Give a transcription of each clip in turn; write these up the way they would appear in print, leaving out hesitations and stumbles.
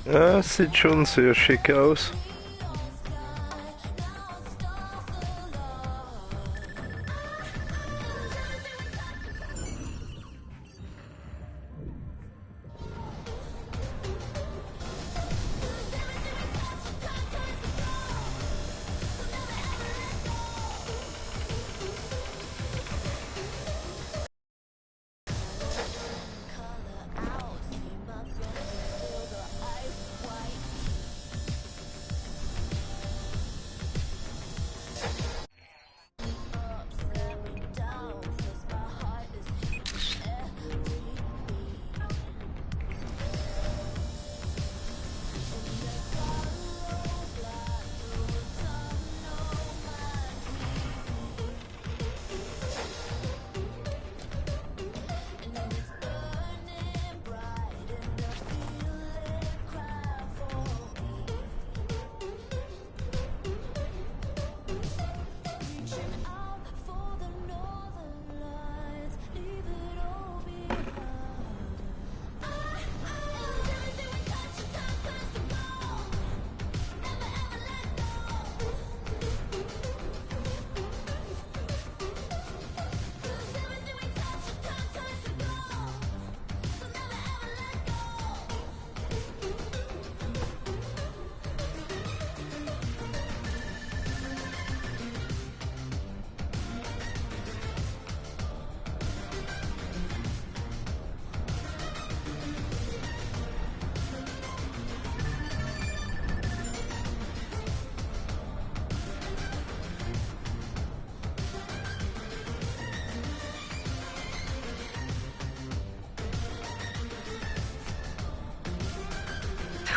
Ja, es sieht schon sehr schick aus.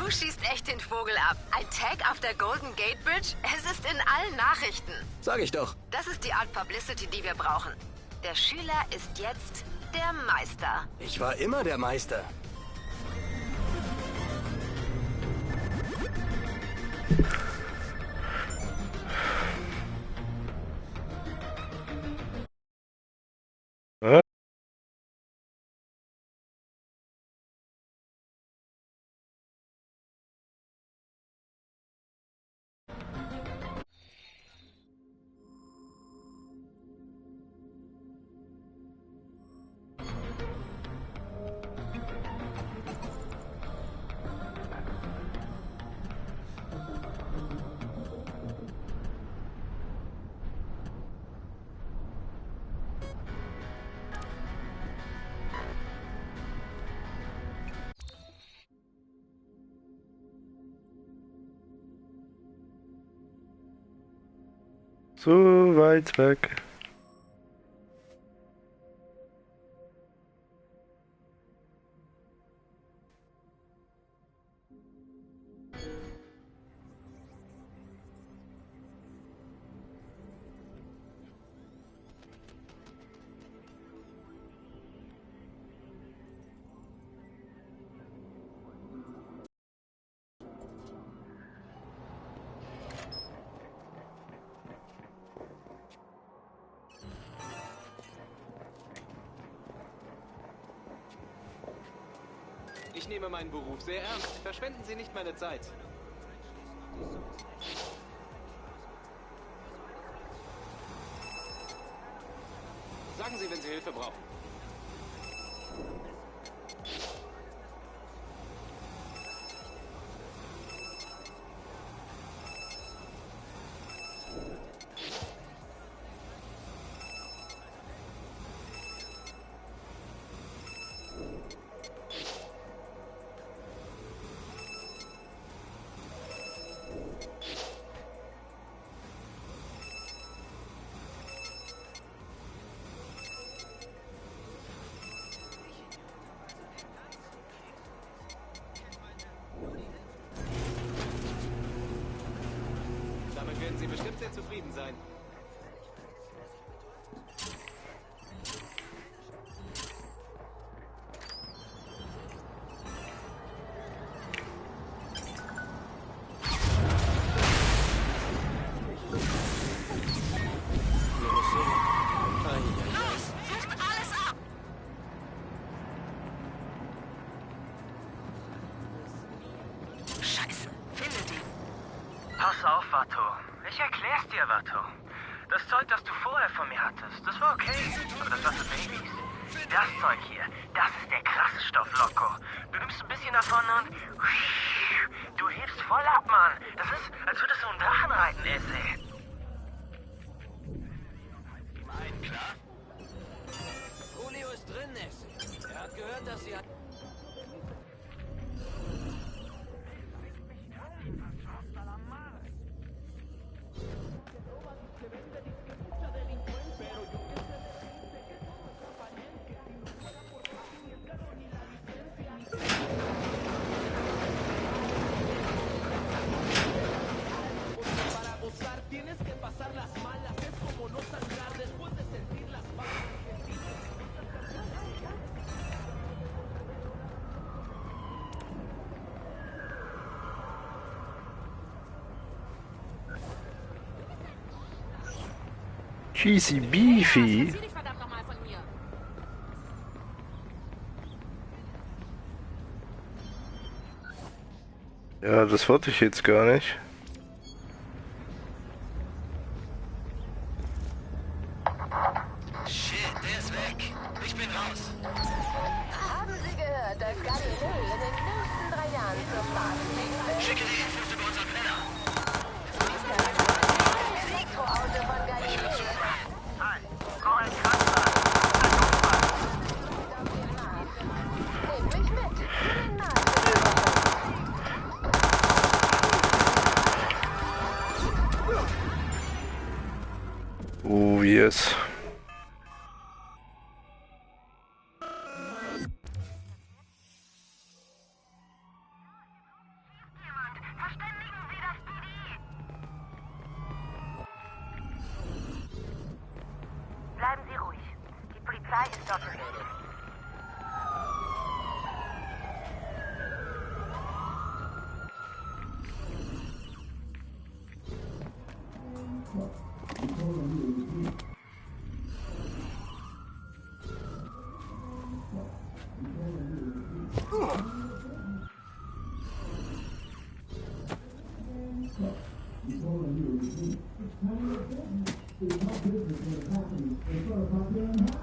Du schießt echt den Vogel ab. Ein Tag auf der Golden Gate Bridge? Es ist in allen Nachrichten. Sag ich doch. Das ist die Art Publicity, die wir brauchen. Der Schüler ist jetzt der Meister. Ich war immer der Meister. Ja, so weit weg. Ich nehme meinen Beruf sehr ernst. Verschwenden Sie nicht meine Zeit. Sagen Sie, wenn Sie Hilfe brauchen. Damit werden Sie bestimmt sehr zufrieden sein. Pass auf, Watto. Ich erklär's dir, Watto. Das Zeug, das du vorher von mir hattest, das war okay. Aber das war für Babys. Das Zeug hier, das ist der krasse Stoff, Loco. Du nimmst ein bisschen davon und... Du hebst voll ab, Mann. Das ist, als würdest du einen Drachen reiten, Esse. Klar? Julio ist drin, Esse. Er hat gehört, dass sie... Cheesy Beefy. Verzieh dich verdammt nochmal von mir. Ja, das wollte ich jetzt gar nicht. Shit, der ist weg. Ich bin raus. Haben Sie gehört, dass Galilei in den nächsten 3 Jahren zur Fahrt fliegen will? Schicke die Infos über unseren Penner. Elektroauto von Galilei. Hi, Coral Kratzer. Nehmt mich mit. Den Mars. Oh, yes. Bleiben Sie ruhig. Die Polizei ist dort gewesen.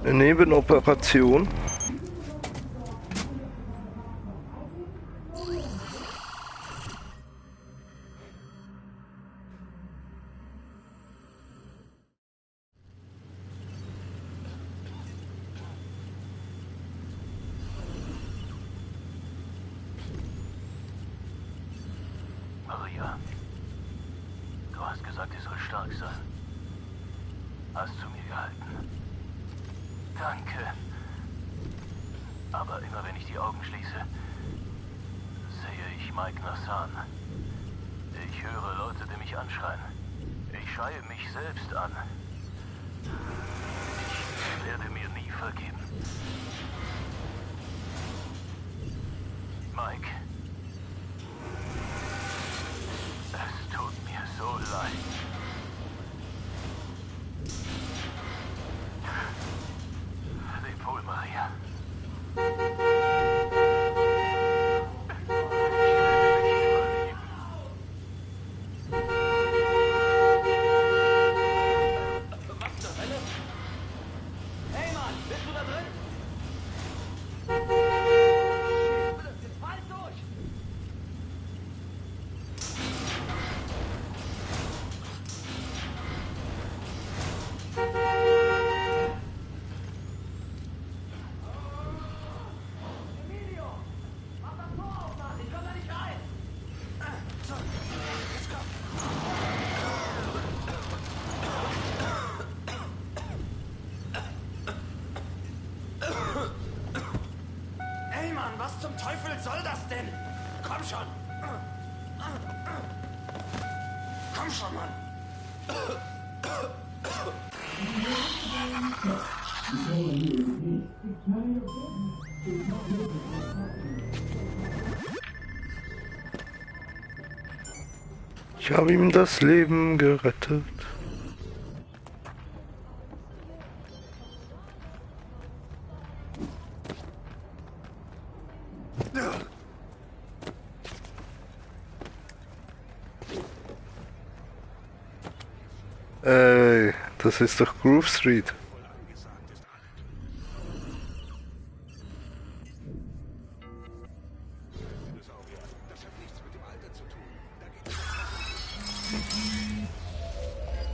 Eine Nebenoperation. Maria, du hast gesagt, ich soll stark sein. Hast zu mir gehalten. Danke. Aber immer wenn ich die Augen schließe, sehe ich Mike Nassan. Ich höre Leute, die mich anschreien. Ich schreie mich selbst an. Ich werde mir nie vergeben. Mike. Es tut mir so leid. Leb wohl, Maria. Ich werde dich überleben. Was zur Hölle? Hey Mann, bist du da drin? Jetzt fall durch! Hey Mann, was zum Teufel soll das denn? Komm schon! Komm schon, Mann! Ich habe ihm das Leben gerettet. Das ist doch Groove Street.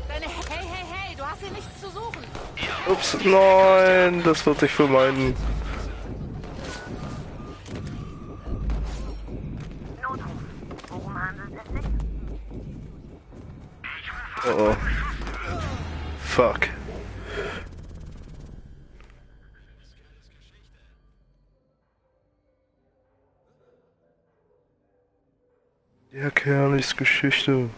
Hey, du hast hier nichts zu suchen. Ups, nein, das wollte ich vermeiden. Notruf. Worum handelt es sich? Oh. Fuck. Ja, Kerlis Geschichte.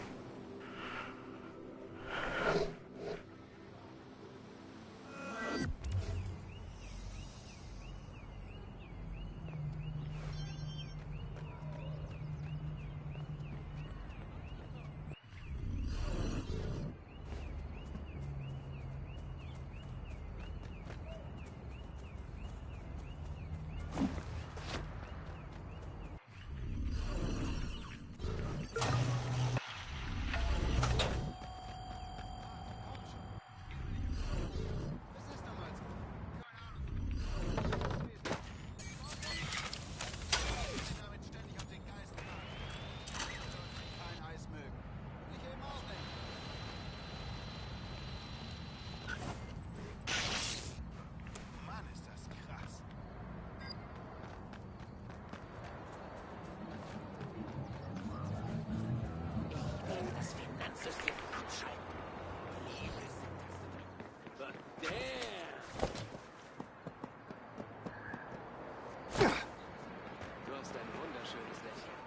Du hast ein wunderschönes Lächeln.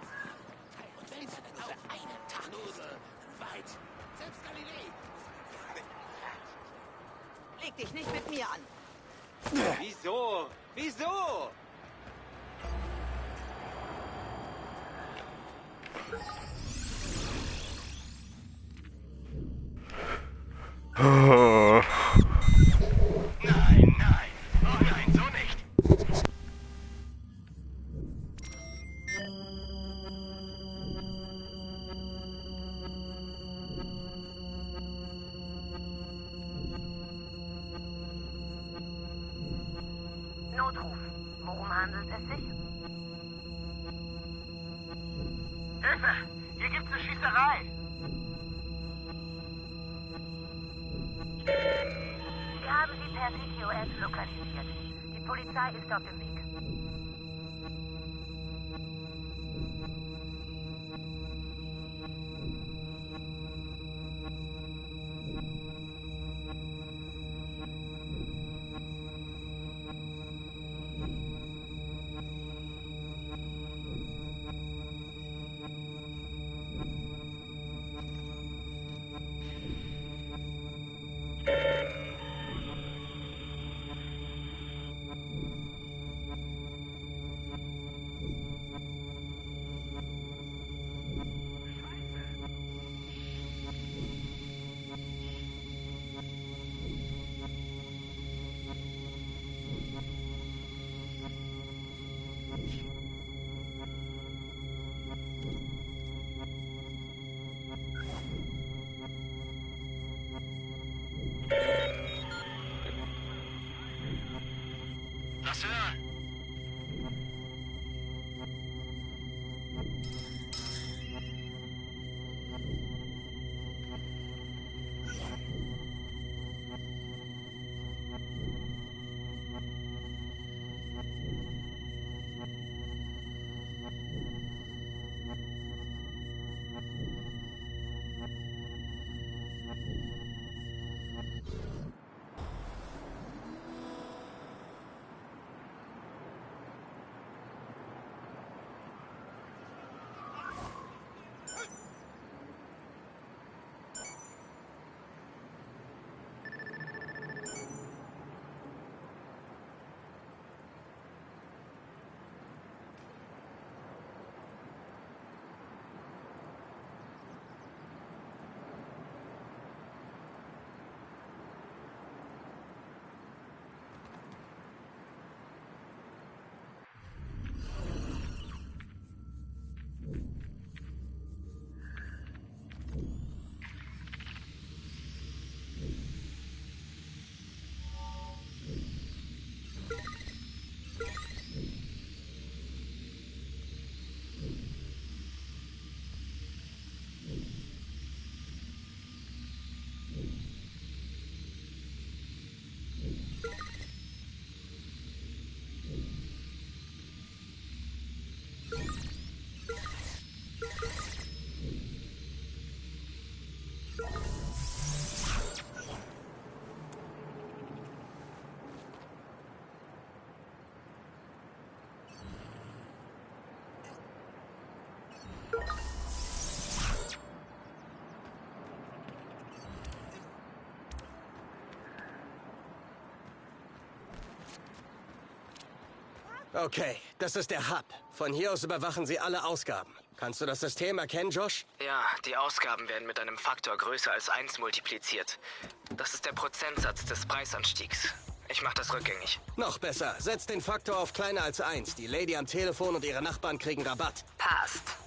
Und wenn es nur für einen Tag ist. Weit. Selbst Galilei. Leg dich nicht mit mir an. Wieso? Wieso? Oh. Nein, nein. Oh nein, so nicht. Notruf. Worum handelt es sich? Hilfe! Hier gibt's eine Schießerei! Wir haben sie per CTOS lokalisiert. Die Polizei ist auf dem Weg. Okay, das ist der Hub. Von hier aus überwachen sie alle Ausgaben. Kannst du das System erkennen, Josh? Ja, die Ausgaben werden mit einem Faktor größer als 1 multipliziert. Das ist der Prozentsatz des Preisanstiegs. Ich mach das rückgängig. Noch besser. Setz den Faktor auf kleiner als 1. Die Lady am Telefon und ihre Nachbarn kriegen Rabatt. Passt.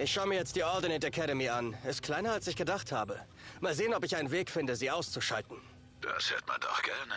Ich schaue mir jetzt die Ordinate Academy an. Ist kleiner, als ich gedacht habe. Mal sehen, ob ich einen Weg finde, sie auszuschalten. Das hört man doch gerne.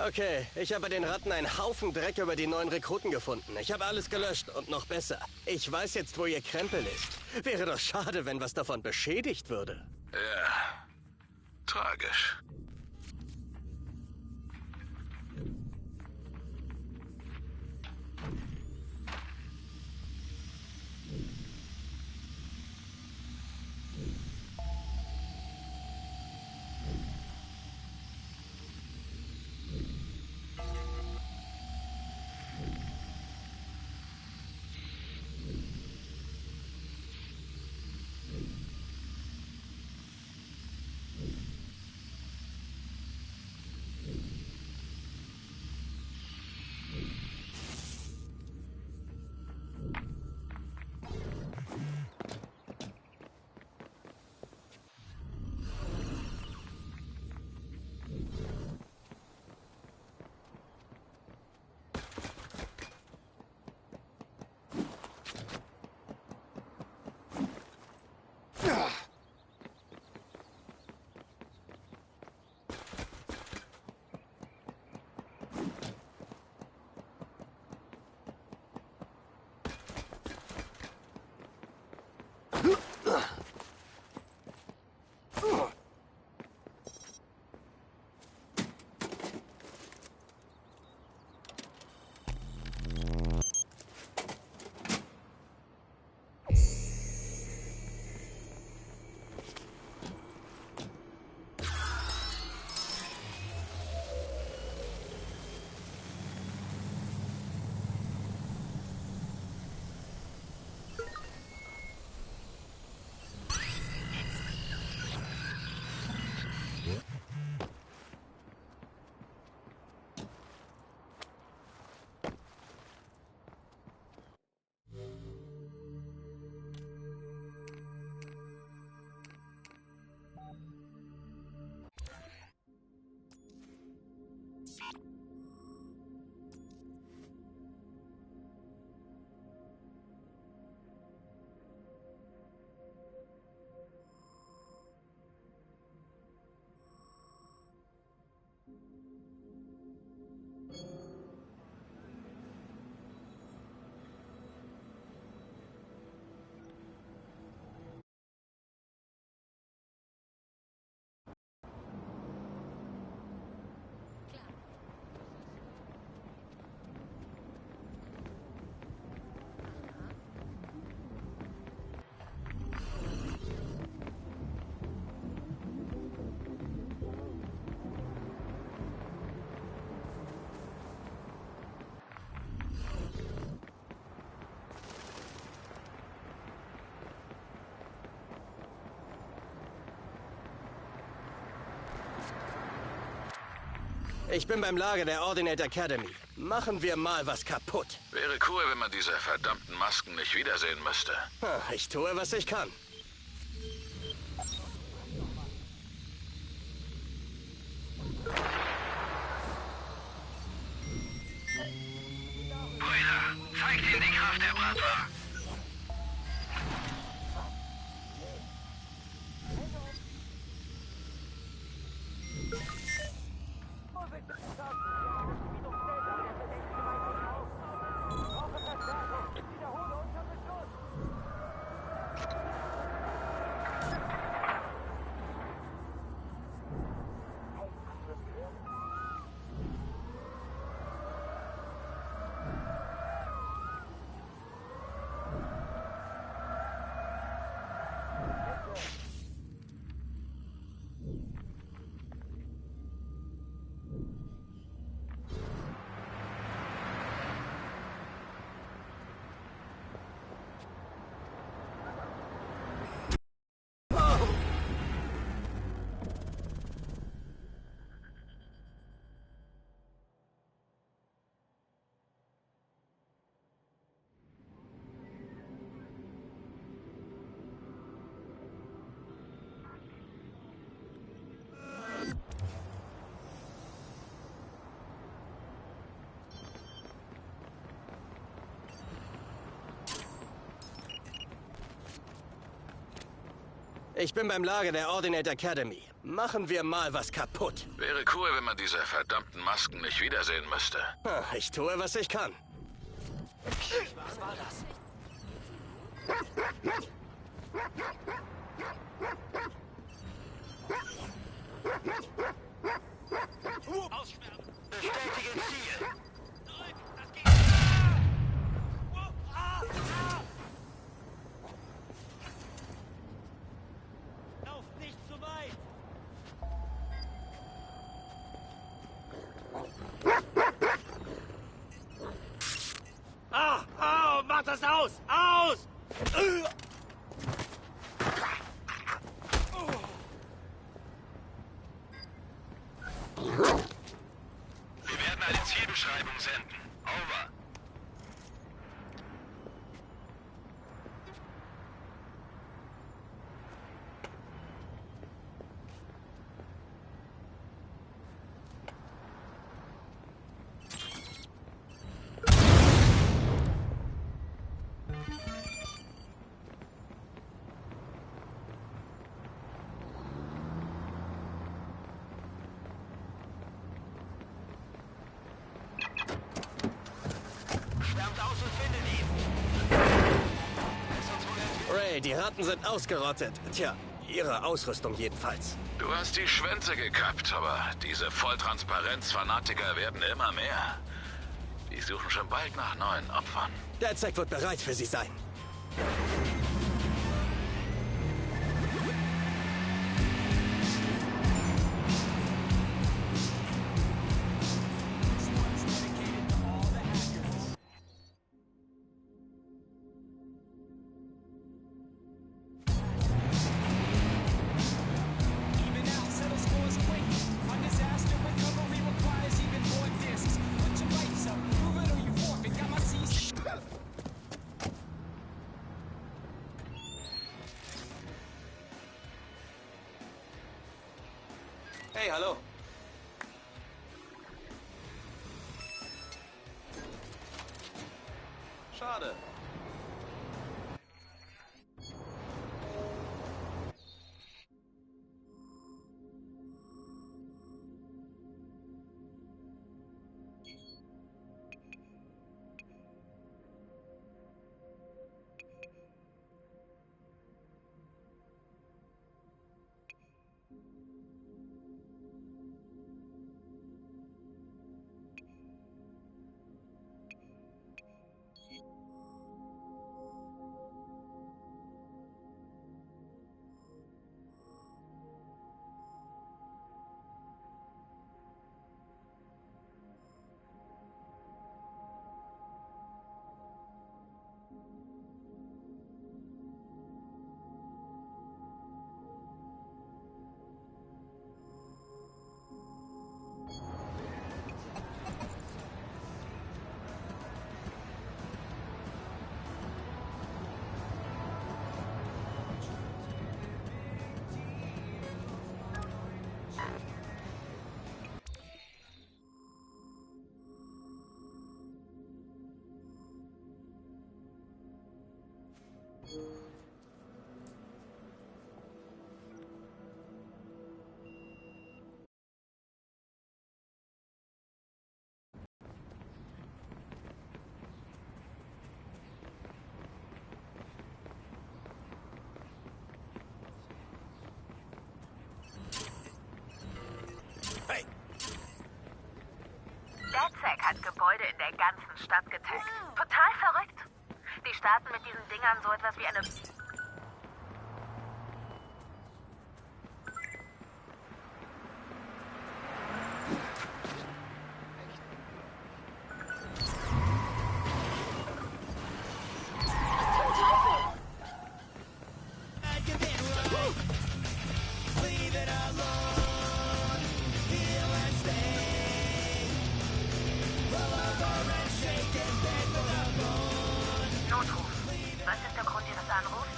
Okay, ich habe bei den Ratten einen Haufen Dreck über die neuen Rekruten gefunden. Ich habe alles gelöscht und noch besser. Ich weiß jetzt, wo ihr Krempel ist. Wäre doch schade, wenn was davon beschädigt würde. Ja, tragisch. Ich bin beim Lager der Ordinate Academy. Machen wir mal was kaputt. Wäre cool, wenn man diese verdammten Masken nicht wiedersehen müsste. Ich tue, was ich kann. Brüder, zeigt ihnen die Kraft der Bratwa. Ich bin beim Lager der Ordinate Academy. Machen wir mal was kaputt. Wäre cool, wenn man diese verdammten Masken nicht wiedersehen müsste. Ich tue, was ich kann. Was war das? Aussperren! Bestätige Ziel. Zurück! Das geht! Lauft nicht zu weit! Mach das aus! Aus! Wir werden eine Zielbeschreibung senden. Over. Schwärmt aus und findet ihn. Ray, die Ratten sind ausgerottet. Tja, ihre Ausrüstung jedenfalls. Du hast die Schwänze gekappt, aber diese Volltransparenz-Fanatiker werden immer mehr. Die suchen schon bald nach neuen Opfern. DedSec wird bereit für sie sein. Hey, hallo. Schade. hat Gebäude in der ganzen Stadt getaggt. Total verrückt. Die starten mit diesen Dingern so etwas wie eine... Notruf. Was ist der Grund Ihres Anrufs?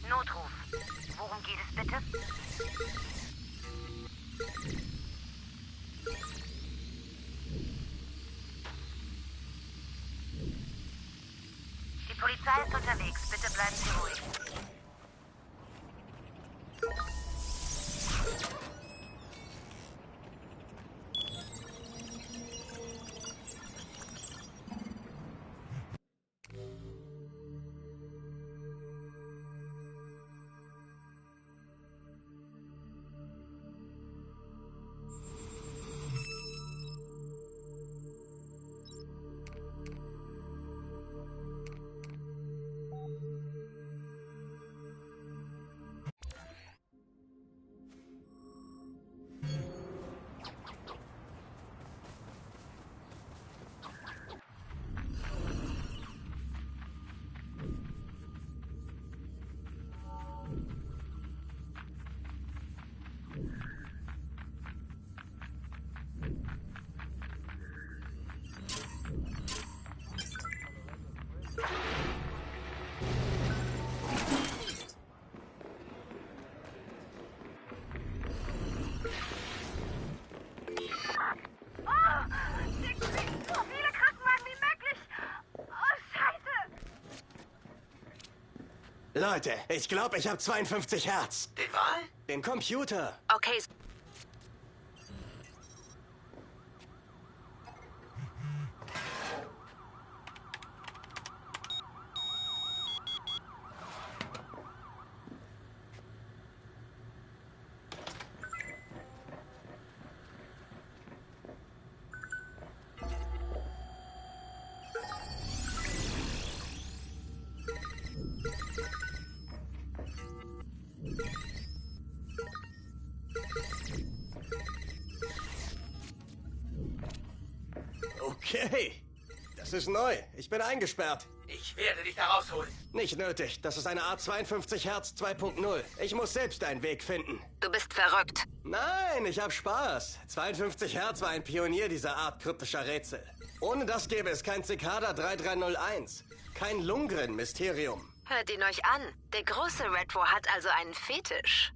Notruf. Worum geht es bitte? Die Polizei ist unterwegs. Bitte bleiben Sie ruhig. Leute, ich glaube, ich habe 52 Hertz. Den Wal? Den Computer. Okay, Okay. Das ist neu. Ich bin eingesperrt. Ich werde dich da rausholen. Nicht nötig. Das ist eine Art 52 Hertz 2.0. Ich muss selbst einen Weg finden. du bist verrückt. Nein, ich hab Spaß. 52 Hertz war ein Pionier dieser Art kryptischer Rätsel. Ohne das gäbe es kein Cicada 3301. Kein Lundgren-Mysterium. Hört ihn euch an. Der große Retro hat also einen Fetisch.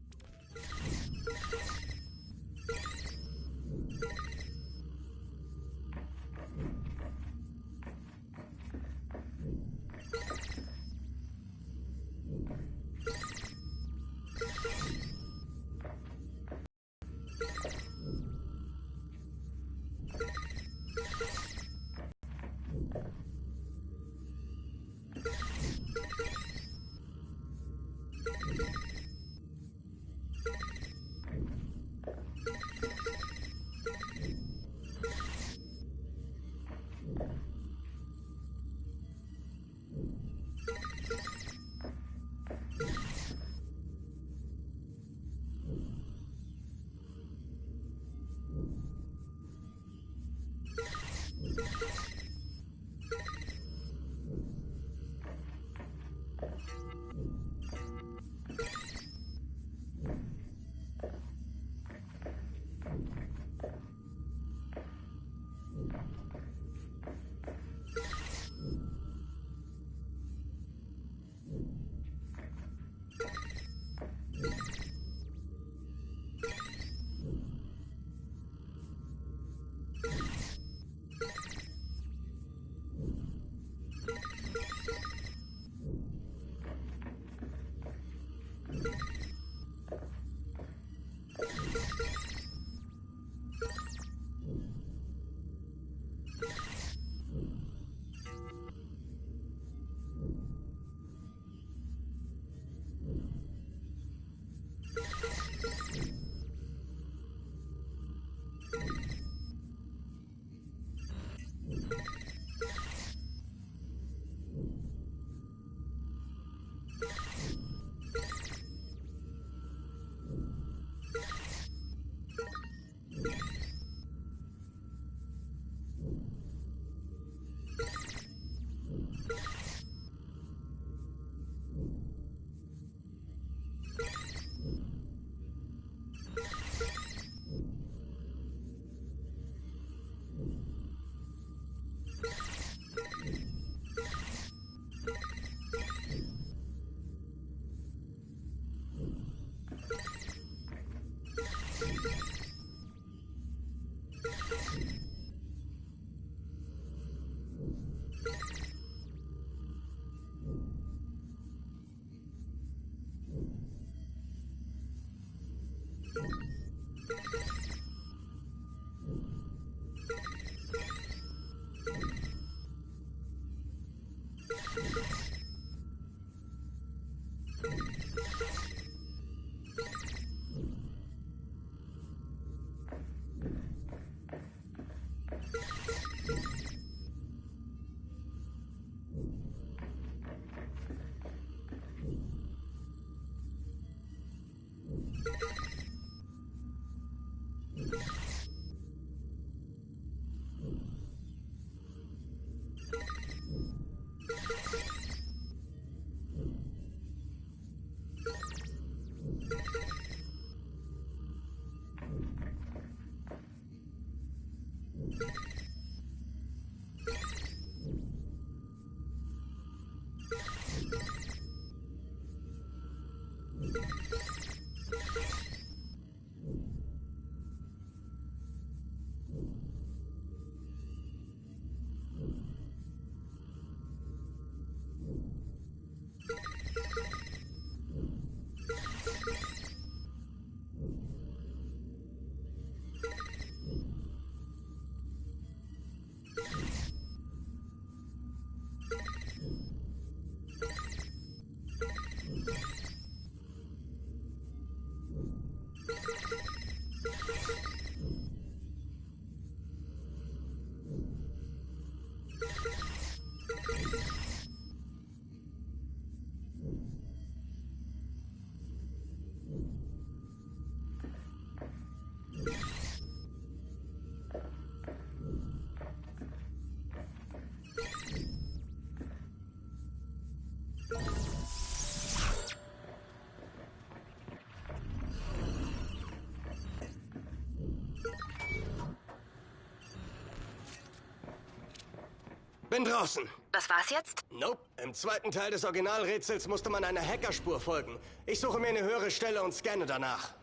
Bin draußen. Das war's jetzt? Nope. Im zweiten Teil des Originalrätsels musste man einer Hackerspur folgen. Ich suche mir eine höhere Stelle und scanne danach.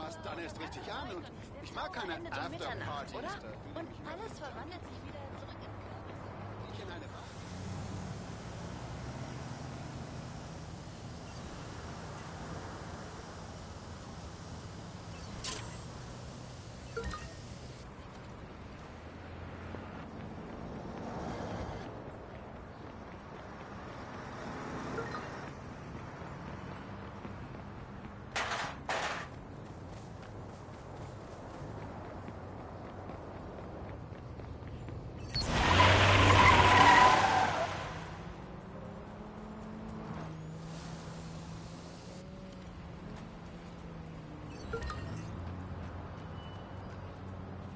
Spaß dann erst richtig an und ich mag keine Afterpartys. Oder? Und alles verwandelt sich wieder zurück in Chaos. Ich in eine Bar.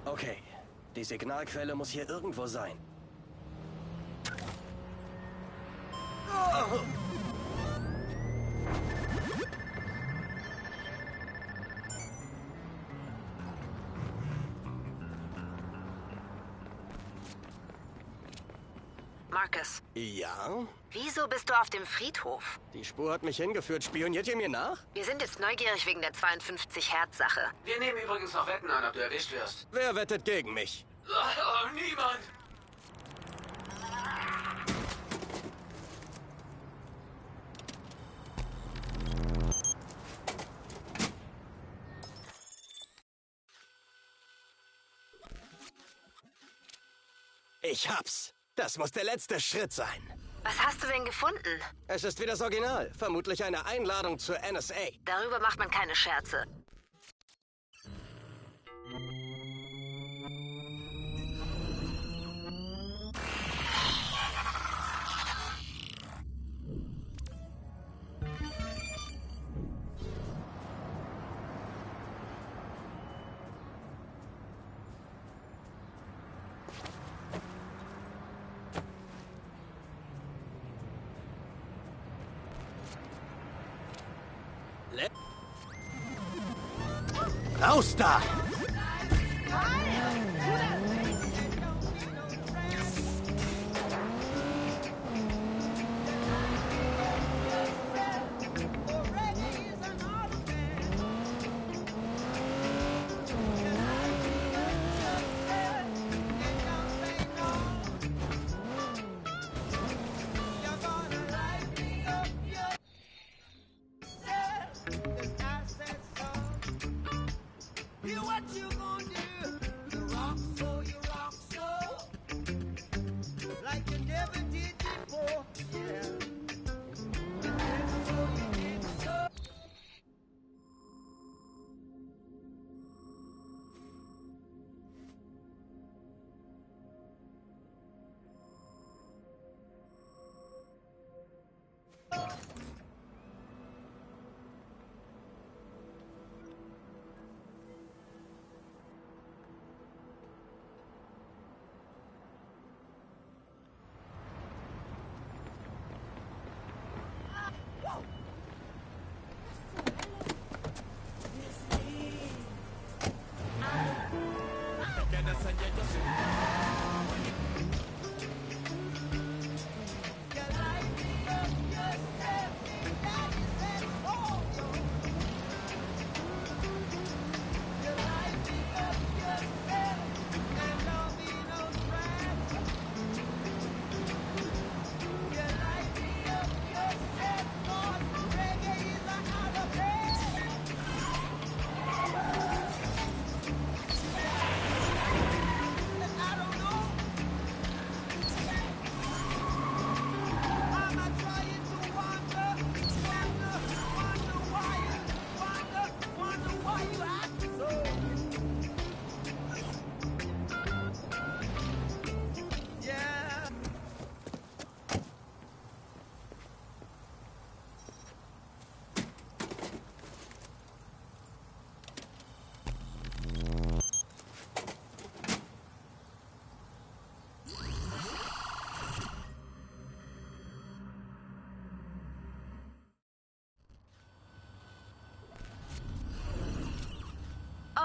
Okay, die Signalquelle muss hier irgendwo sein. Marcus, Ja? wieso bist du auf dem Friedhof? Die Spur hat mich hingeführt. Spioniert ihr mir nach? Wir sind jetzt neugierig wegen der 52-Hertz-Sache. Wir nehmen übrigens noch Wetten an, ob du erwischt wirst. Wer wettet gegen mich? Oh, niemand! Ich hab's. Das muss der letzte Schritt sein. Was hast du denn gefunden? Es ist wie das Original. Vermutlich eine Einladung zur NSA. Darüber macht man keine Scherze. Raus da!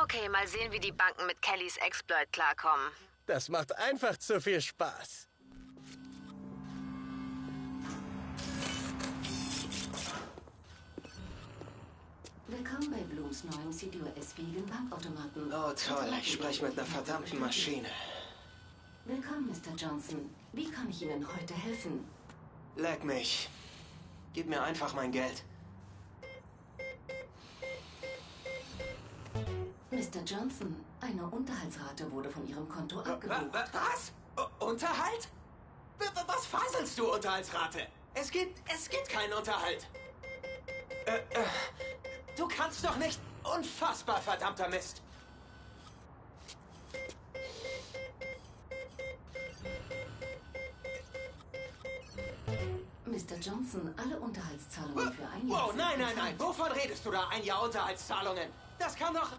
Okay, mal sehen, wie die Banken mit Kellys Exploit klarkommen. Das macht einfach zu viel Spaß. Willkommen bei Blooms neuem CDOS-fähigen Bankautomaten. Oh toll, ich spreche mit einer verdammten Maschine. Willkommen, Mr. Johnson. Wie kann ich Ihnen heute helfen? Leck mich. Gib mir einfach mein Geld. Mr. Johnson, eine Unterhaltsrate wurde von Ihrem Konto abgebucht. Was? Unterhalt? Was faselst du, Unterhaltsrate? Es gibt keinen Unterhalt. Du kannst doch nicht... Unfassbar, verdammter Mist. Mr. Johnson, alle Unterhaltszahlungen für ein Jahr. Wow, nein. Wovon redest du da? Ein Jahr Unterhaltszahlungen? Das kann doch...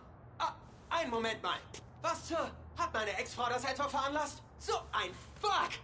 einen Moment mal. Was zur... Hat meine Ex-Frau das etwa veranlasst? So ein Fuck!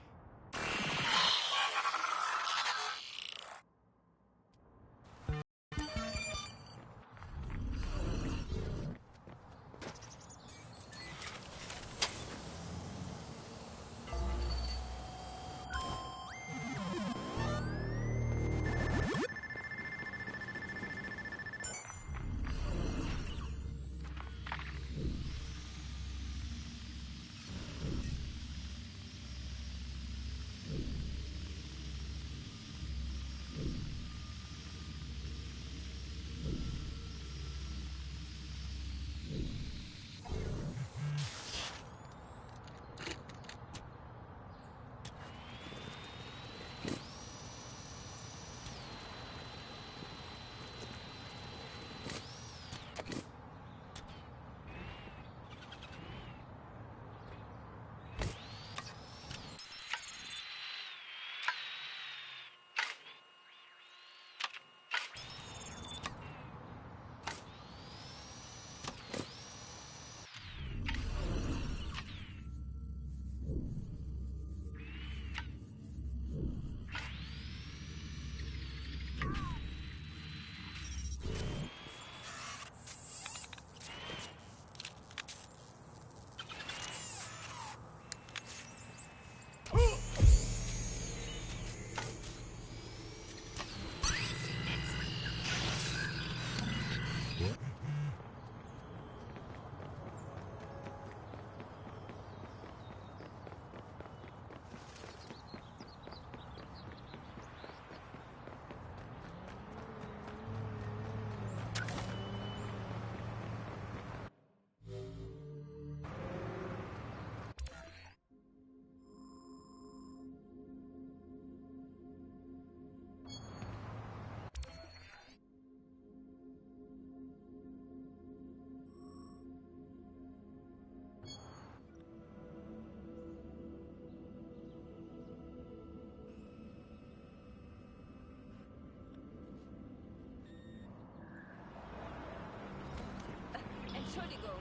Entschuldigung.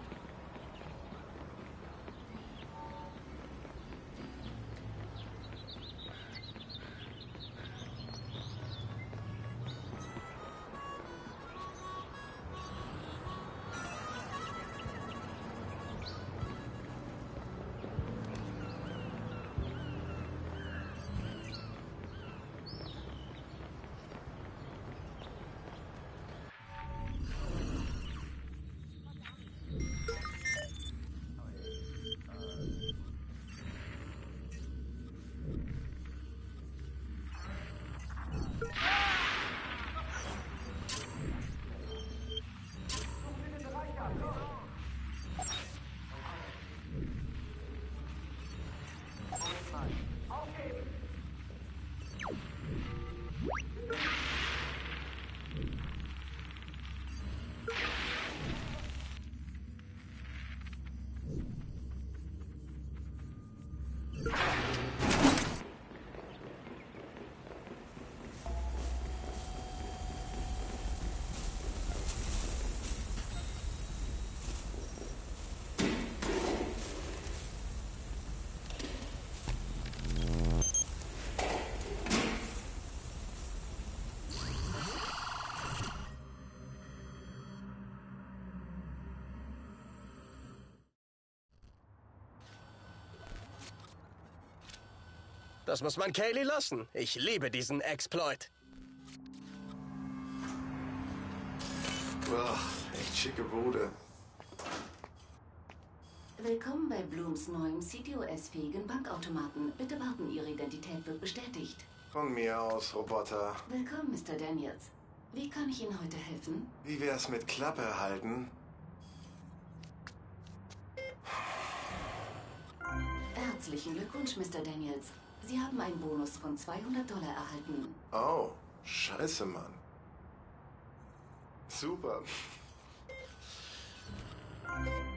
Das muss man Kaylee lassen. Ich liebe diesen Exploit. Echt schicke Bude. Willkommen bei Blooms neuem CTOS-fähigen Bankautomaten. Bitte warten, Ihre Identität wird bestätigt. Von mir aus, Roboter. Willkommen, Mr. Daniels. Wie kann ich Ihnen heute helfen? Wie wär's mit Klappe halten? Herzlichen Glückwunsch, Mr. Daniels. Sie haben einen Bonus von $200 erhalten. Oh, scheiße, Mann. Super.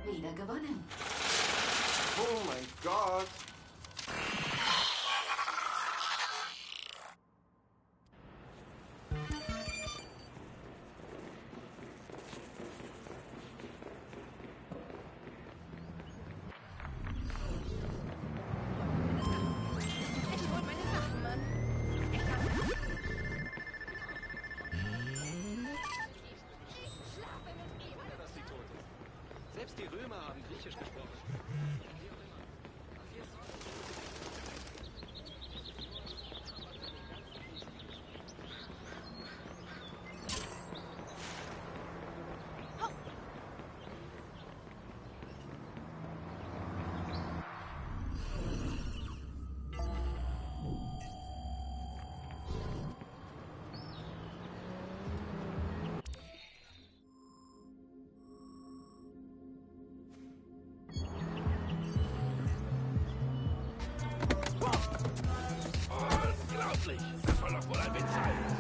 Wieder gewonnen. Oh mein Gott. Selbst die Römer haben Griechisch gesprochen. Unglaublich! Das soll doch wohl ein Witz sein.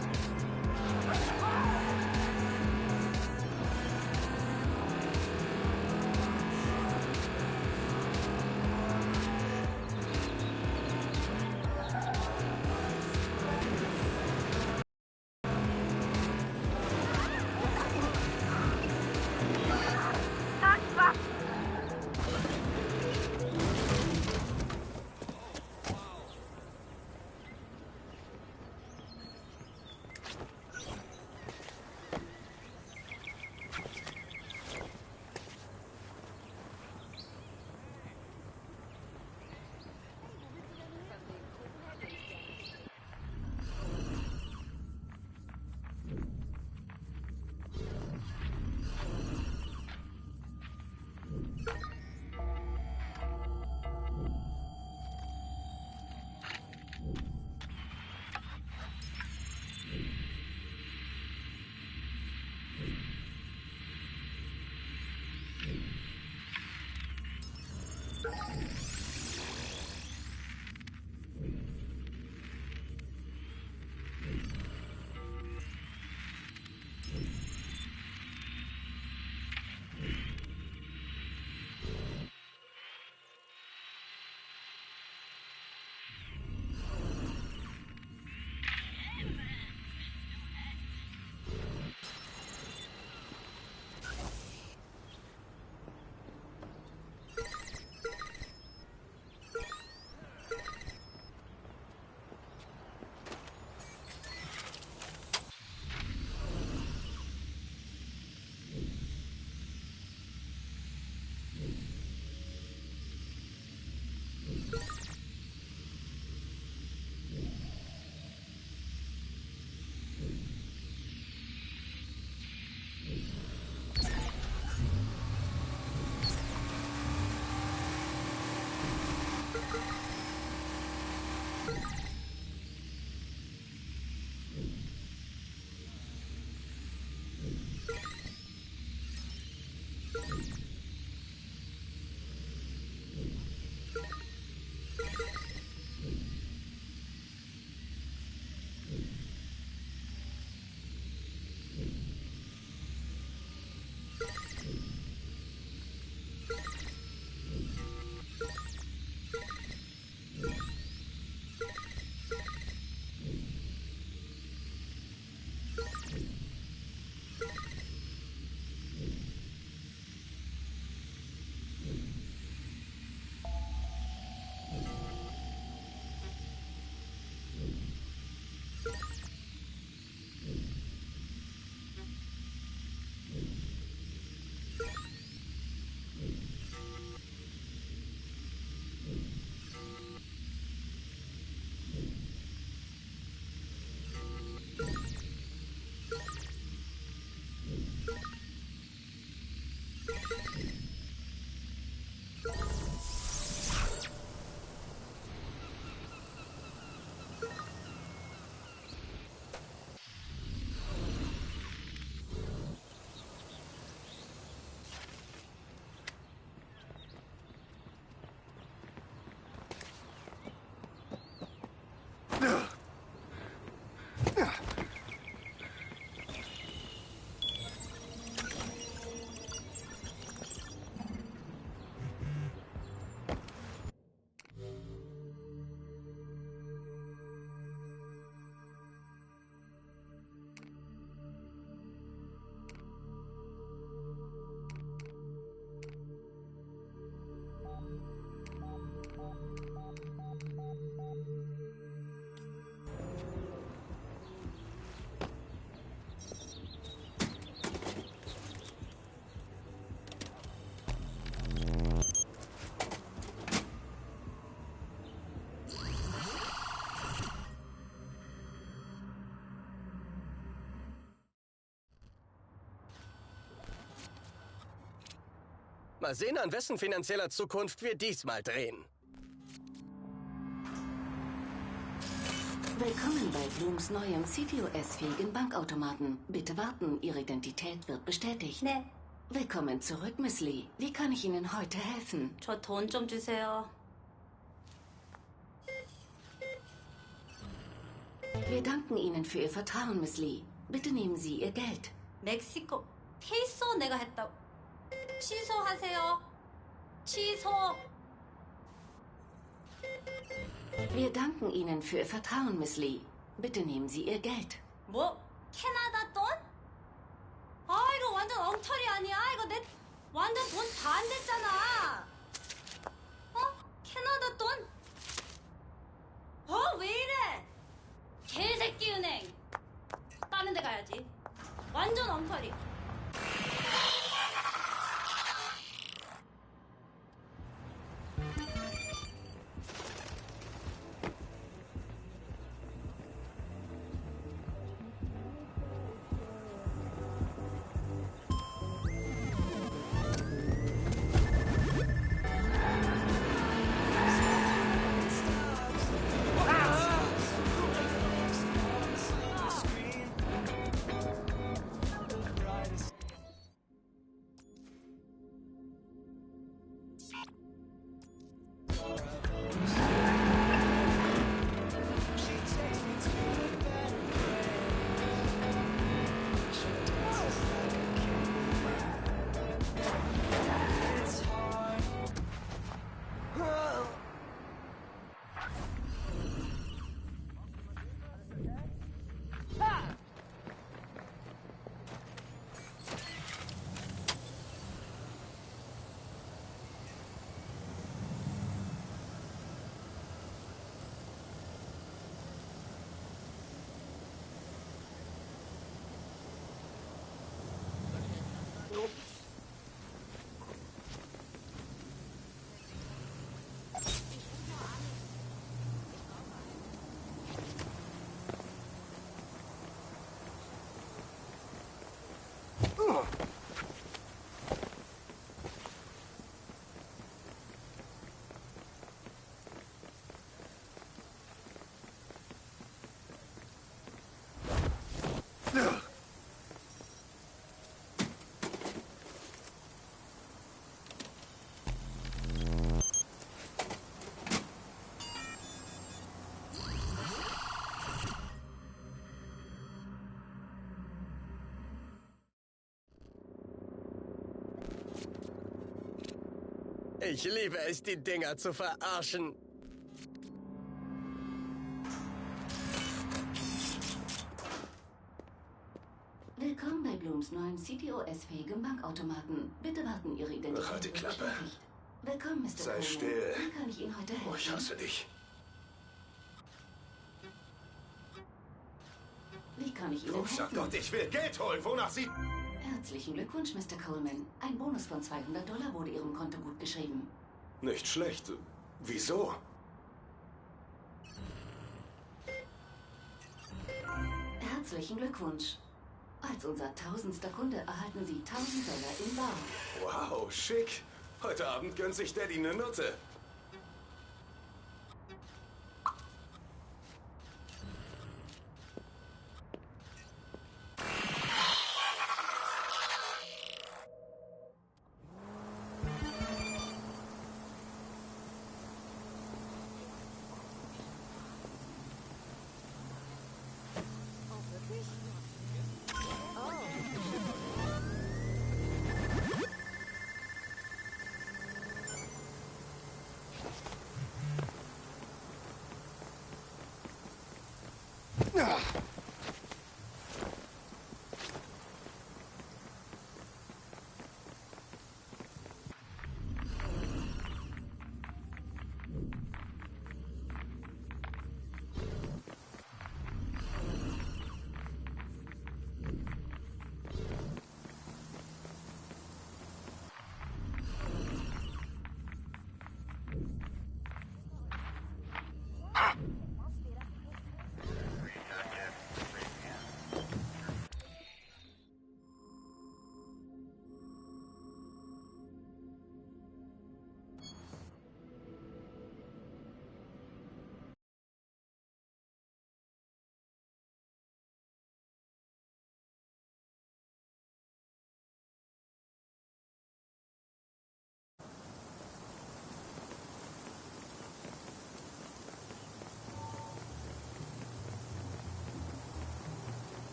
Mal sehen, an wessen finanzieller Zukunft wir diesmal drehen. Willkommen bei Blooms neuem CTOS-fähigen Bankautomaten. Bitte warten, Ihre Identität wird bestätigt. 네. Willkommen zurück, Miss Lee. Wie kann ich Ihnen heute helfen? 저 돈 좀 주세요. Wir danken Ihnen für Ihr Vertrauen, Miss Lee. Bitte nehmen Sie Ihr Geld. 멕시코 페이소 내가 했다고. 취소하세요. 취소. Wir danken Ihnen für Ihr Vertrauen, Miss Lee. Bitte nehmen Sie Ihr Geld. 뭐? 캐나다 돈? 아 이거 완전 엉터리 아니야? 이거 내 완전 돈 다 안 냈잖아. 어? 캐나다 돈? 왜 이래? 개새끼 은행. 다른 데 가야지. 완전 엉터리. Ich liebe es, die Dinger zu verarschen. Willkommen bei Blooms neuen CTOS-fähigen Bankautomaten. Bitte warten, Ihre Identität Halt die wird Klappe. bestätigt. Willkommen, Mr. Sei Coleman. still. Wie kann ich Ihnen heute helfen? Oh, ich hasse dich. Wie kann ich Ihnen Großer helfen? Gott, ich will Geld holen. Wonach Sie... Herzlichen Glückwunsch, Mr. Coleman. Ein Bonus von $200 wurde Ihrem Konto gut geschrieben. Nicht schlecht. Wieso? Herzlichen Glückwunsch. Als unser 1000. Kunde erhalten Sie $1000 in bar. Wow, schick. Heute Abend gönnt sich Daddy eine Nutte.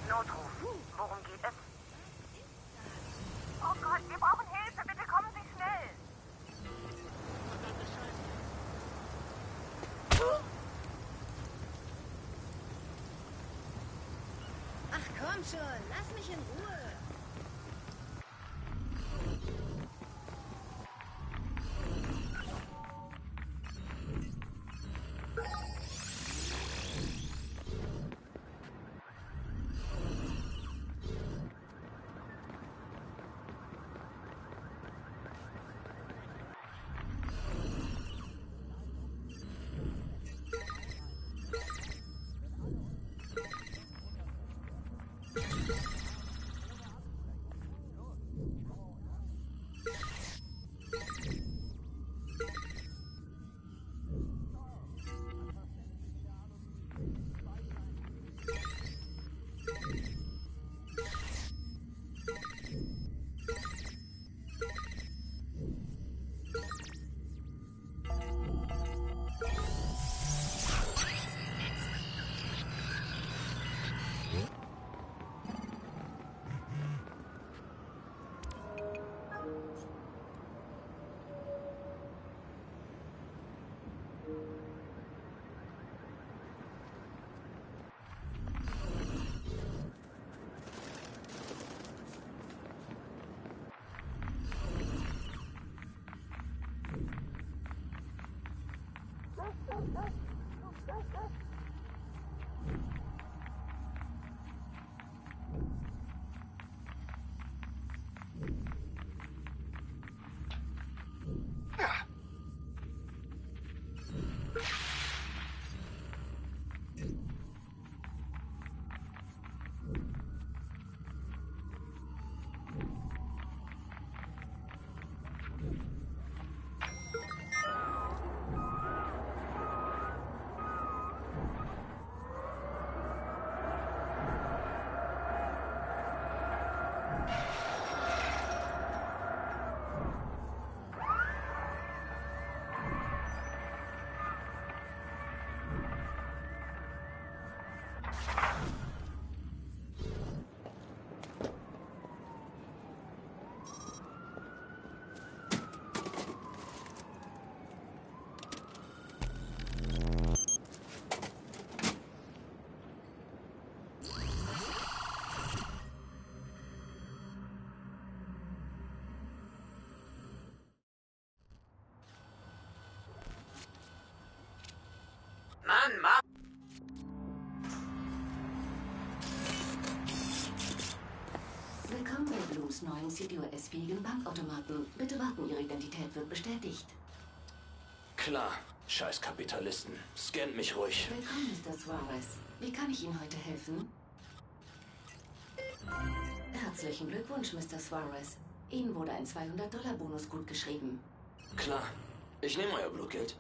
Notruf. Worum geht es? Oh Gott, wir brauchen Hilfe. Bitte kommen Sie schnell. Ach komm schon, lass mich in Ruhe. neuen CPOS-fähigen Bankautomaten. Bitte warten, Ihre Identität wird bestätigt. Klar, scheiß Kapitalisten. Scannt mich ruhig. Willkommen, Mr. Suarez. Wie kann ich Ihnen heute helfen? Herzlichen Glückwunsch, Mr. Suarez. Ihnen wurde ein $200 gut geschrieben. Klar, ich nehme euer Blutgeld.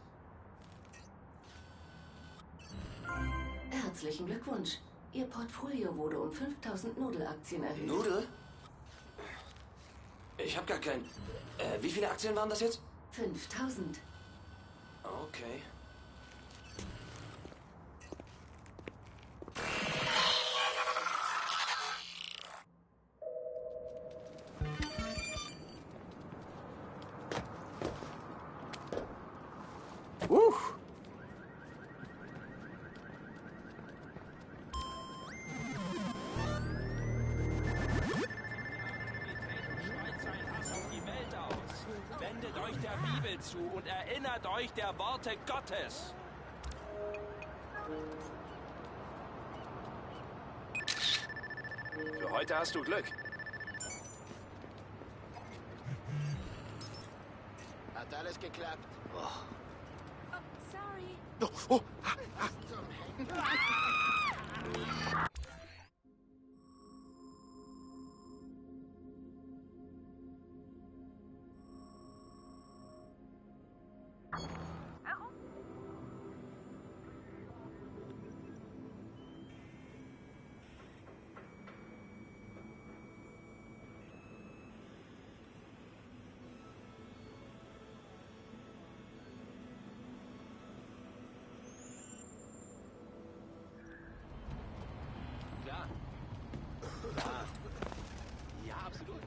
Herzlichen Glückwunsch. Ihr Portfolio wurde um 5000 Nudelaktien erhöht. Nudel? Ich habe gar kein... wie viele Aktien waren das jetzt? 5000. Okay. Wendet euch der Bibel zu und erinnert euch der Worte Gottes. Für heute hast du Glück. Hat alles geklappt? Sorry. Oh, Klar. Klar. Ja, absolut.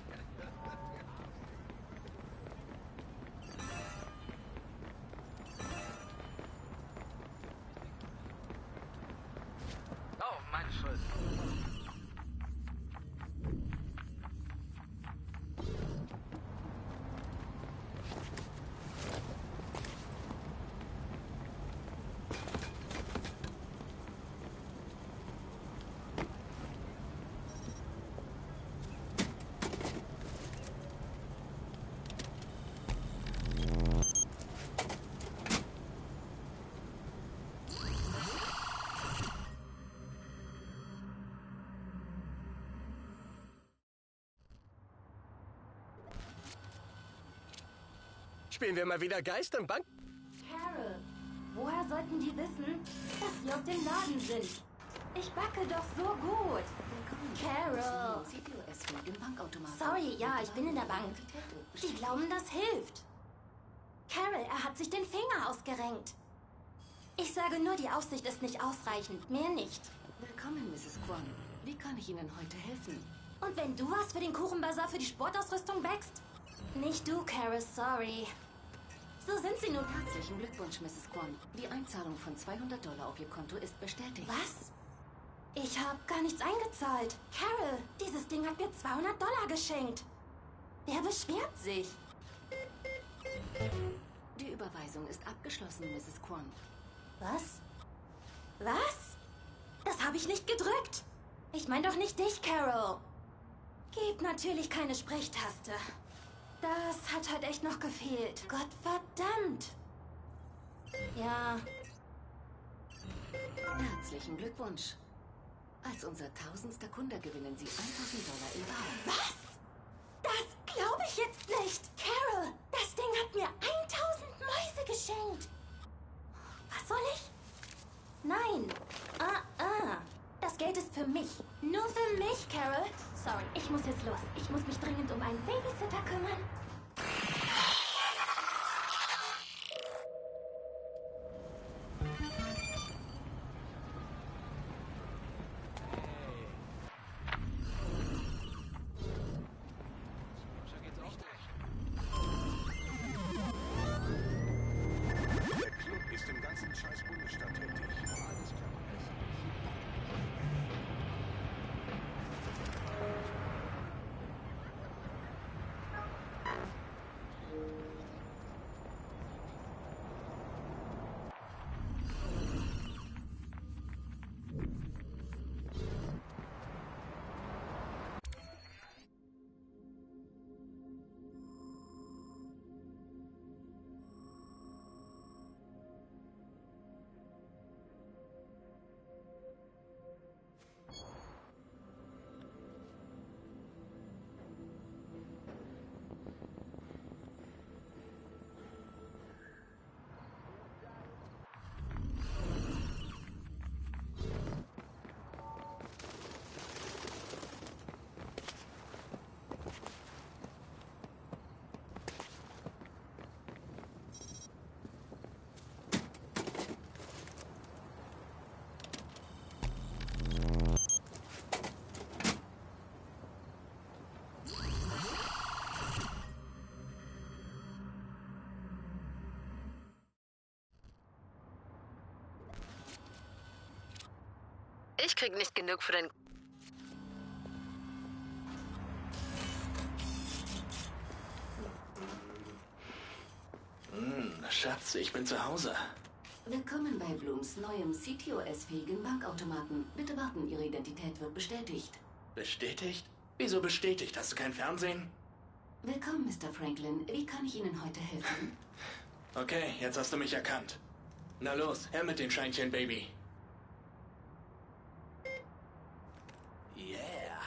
Oh, meine Schuld. Spielen wir mal wieder Geist im Bank? Carol, woher sollten die wissen, dass wir aus dem Laden sind? Ich backe doch so gut. Carol. CPOS-fähigen Bankautomaten. Sorry, ja, ich bin in der Bank. Die glauben, das hilft. Carol, er hat sich den Finger ausgerenkt. Ich sage nur, die Aufsicht ist nicht ausreichend. Mehr nicht. Willkommen, Mrs. Kwon. Wie kann ich Ihnen heute helfen? Und wenn du was für den Kuchenbazar für die Sportausrüstung wächst? Nicht du, Carol, sorry. So sind sie nun. Herzlichen Glückwunsch, Mrs. Kwon. Die Einzahlung von $200 auf Ihr Konto ist bestätigt. Was? Ich habe gar nichts eingezahlt. Carol, dieses Ding hat mir $200 geschenkt. Wer beschwert sich? Die Überweisung ist abgeschlossen, Mrs. Kwon. Was? Was? Das habe ich nicht gedrückt. Ich meine doch nicht dich, Carol. Gibt natürlich keine Sprechtaste. Das hat halt echt noch gefehlt. Gott verdammt. Ja. Herzlichen Glückwunsch. Als unser 1000. Kunde gewinnen Sie $1000 im Bar. Was? Das glaube ich jetzt nicht. Carol, das Ding hat mir 1000 Mäuse geschenkt. Was soll ich? Nein. Das Geld ist für mich. Nur für mich, Carol. Sorry, ich muss jetzt los. Ich muss mich dringend um einen Babysitter kümmern. Der Club ist im ganzen scheiß Bundesstaat tätig. Alles klar. Ich krieg nicht genug für den... Schatz, ich bin zu Hause. Willkommen bei Blooms neuem CTOS-fähigen Bankautomaten. Bitte warten, Ihre Identität wird bestätigt. Bestätigt? Wieso bestätigt? Hast du kein Fernsehen? Willkommen, Mr. Franklin. Wie kann ich Ihnen heute helfen? Okay, jetzt hast du mich erkannt. Na los, her mit den Scheinchen, Baby. Yeah.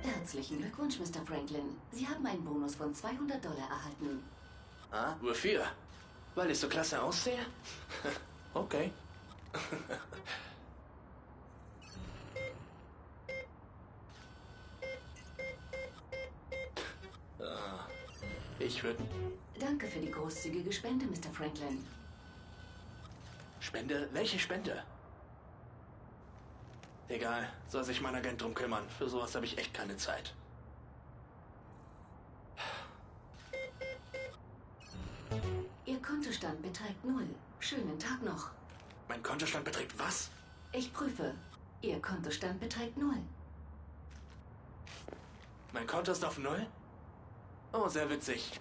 Herzlichen Glückwunsch, Mr. Franklin. Sie haben einen Bonus von $200 erhalten. Ah, wofür? Weil ich so klasse aussehe? Okay. Ich würde... Danke für die großzügige Spende, Mr. Franklin. Spende? Welche Spende? Egal, soll sich mein Agent drum kümmern. Für sowas habe ich echt keine Zeit. Ihr Kontostand beträgt 0. Schönen Tag noch. Mein Kontostand beträgt was? Ich prüfe. Ihr Kontostand beträgt 0. Mein Konto ist auf 0? Oh, sehr witzig.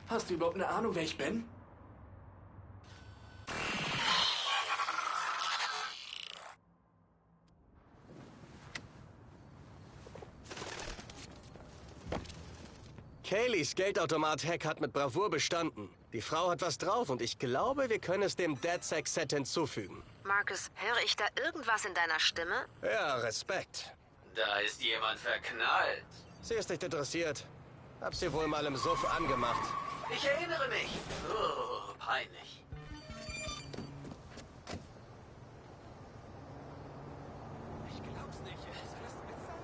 Hast du überhaupt eine Ahnung, wer ich bin? Kayleys Geldautomat-Hack hat mit Bravour bestanden. Die Frau hat was drauf und ich glaube, wir können es dem DedSec-Set hinzufügen. Marcus, höre ich da irgendwas in deiner Stimme? Ja, Respekt. Da ist jemand verknallt. Sie ist nicht interessiert. Hab sie wohl mal im Suff angemacht. Ich erinnere mich. Oh, peinlich. Ich glaub's nicht. Soll das ein Witz sein?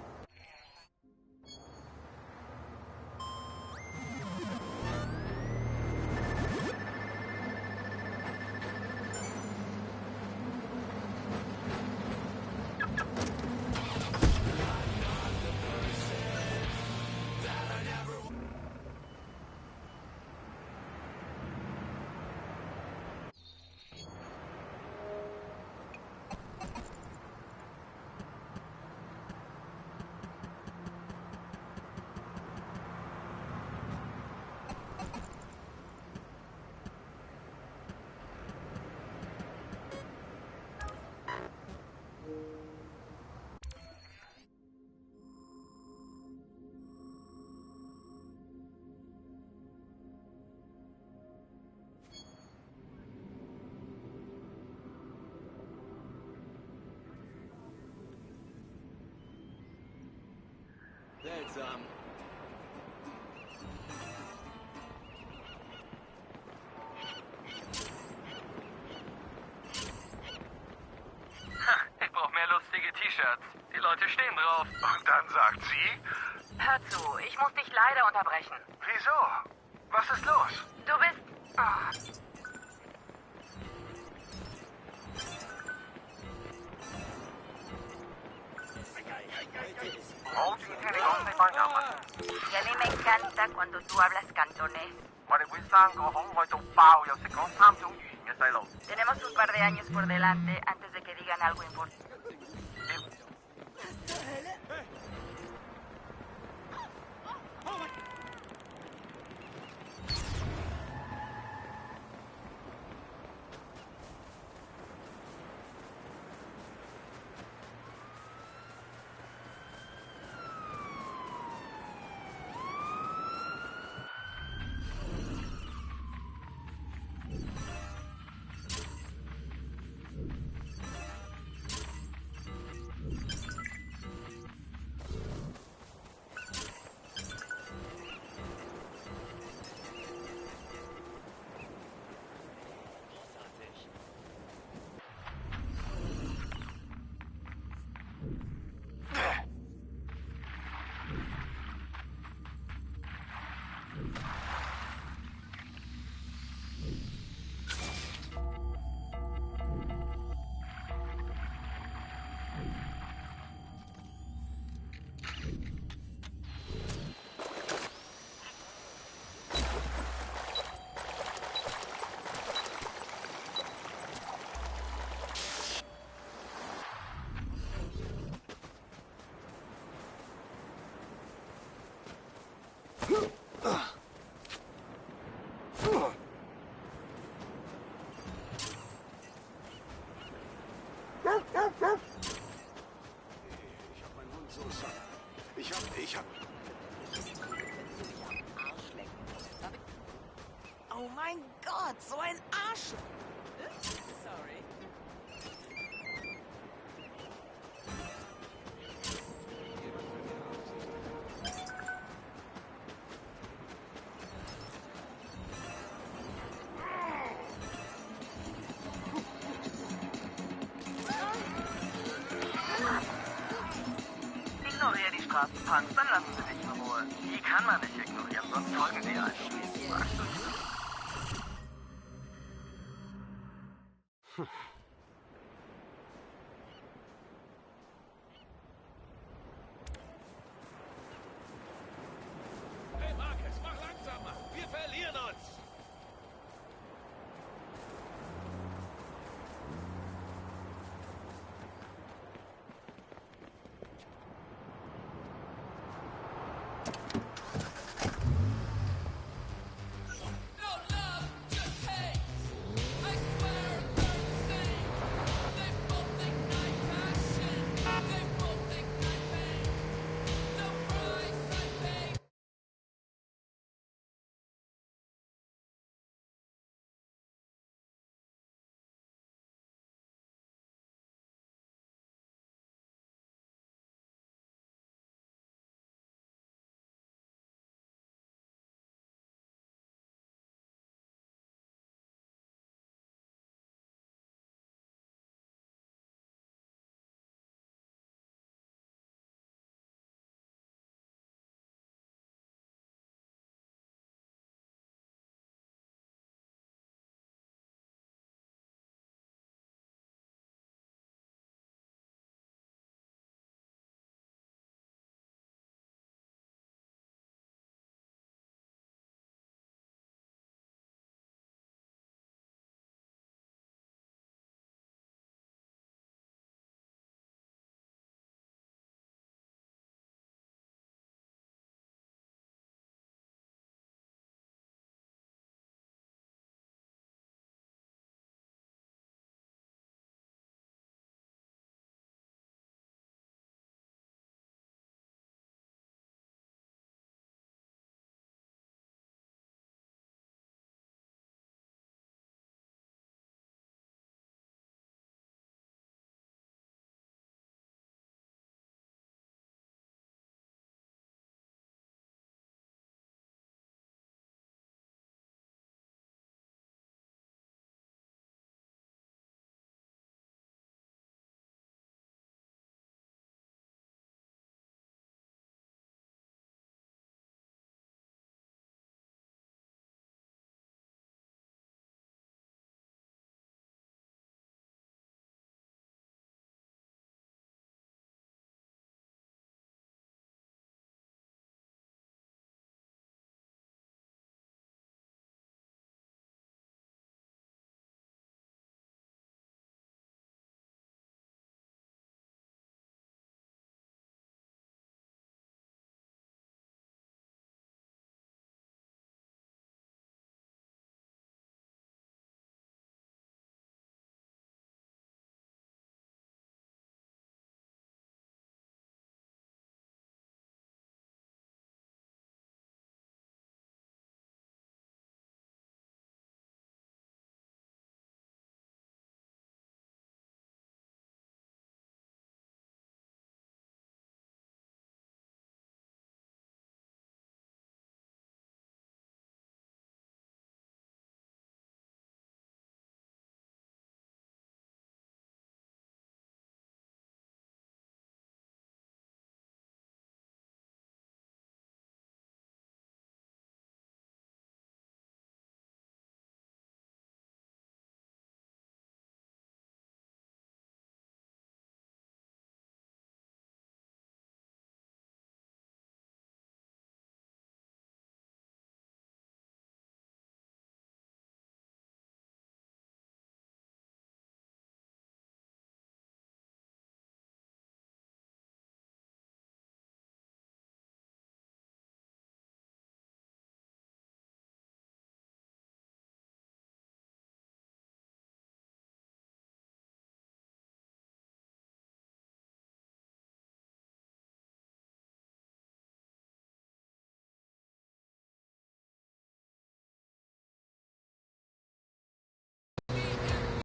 Seltsam. Ich brauche mehr lustige T-Shirts. Die Leute stehen drauf. Und dann sagt sie... Hör zu, ich muss dich leider unterbrechen. Wieso? Was ist los? Du bist... Oh. Y a mí me encanta cuando tú hablas cantonés. Tenemos un par de años por delante antes de que digan algo importante. Gott, so ein Arsch! Sorry. Ignoriere die Straßenpunks, dann lassen sie dich in Ruhe. Die kann man nicht ignorieren, sonst folgen sie einem. Magst du